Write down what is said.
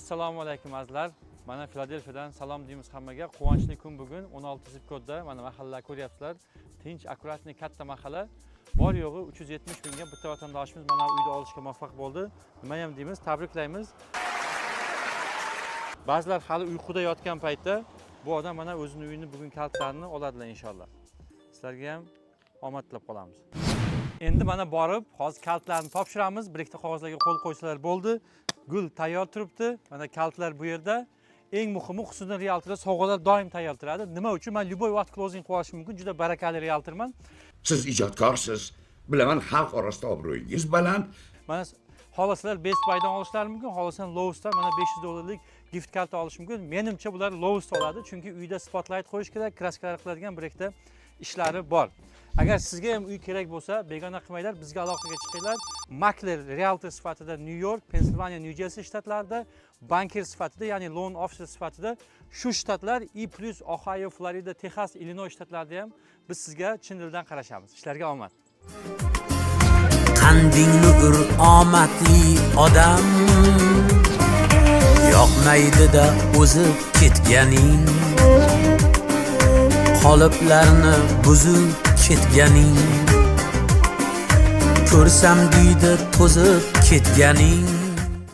Assalomu alaykum azizlar. Mana Filadelfiyadan salom deymiz hammaga. Quvonchli kun bugun 16 zip kodda mana mahalla ko'ryapsizlar. Tinch, akkuratli katta mahalla. Bor yo'g'i 370 mingga bitta vatandoshimiz mana uyda olishga muvaffaq bo'ldi. Nima ham deymiz, tabriklaymiz. Ba'zilar hali uyquda yotgan paytda bu odam mana o'zining uyini bugun kalitlarini oladilar inshaalloh. Sizlarga ham omad tilab qolamiz. Endi mana borib, hozir kalitlarni topshiramiz. Bir ikkita qog'ozlarga qo'l qo'ysalar bo'ldi. Gul tayyor turibdi. Mana kalitlar bu yerda. Eng muhimi, xususan realtorda sovg'alar doim tayyor turadi. Nima uchun? Men любой vaqt closing qilishim mumkin. Juda barakali realtorman. Siz ijodkorsiz. Bilaman, xalq orasida obro'yingiz baland. Mana xohlasalar Best Buy'dan olishlari mumkin. Xohlasan Lowe'sdan mana $500 gift karta olish mumkin. Menimcha bular Lowe's oladi, chunki uyda spotlight qo'yish kerak, kraskalar qiladigan bir ikkita ishlari bor. Agar sizga ham uy kerak bo'lsa, begona qilmanglar, bizga aloqaga chiqinglar. Makler realtor sifatida New York, Pennsylvania, New Jersey shtatlarida, banker sifatida, ya'ni loan officer sifatida shu shtatlar plus Ohio, Florida, Texas, Illinois shtatlarida ham biz sizga chin dildan qarashamiz. Ishlarga omad. Qandingni ur omadli odam, yoqmaydi-da o'zi ketganing, qoliplarni buzib ketganing, ko'rsam deydi to'zib ketganing.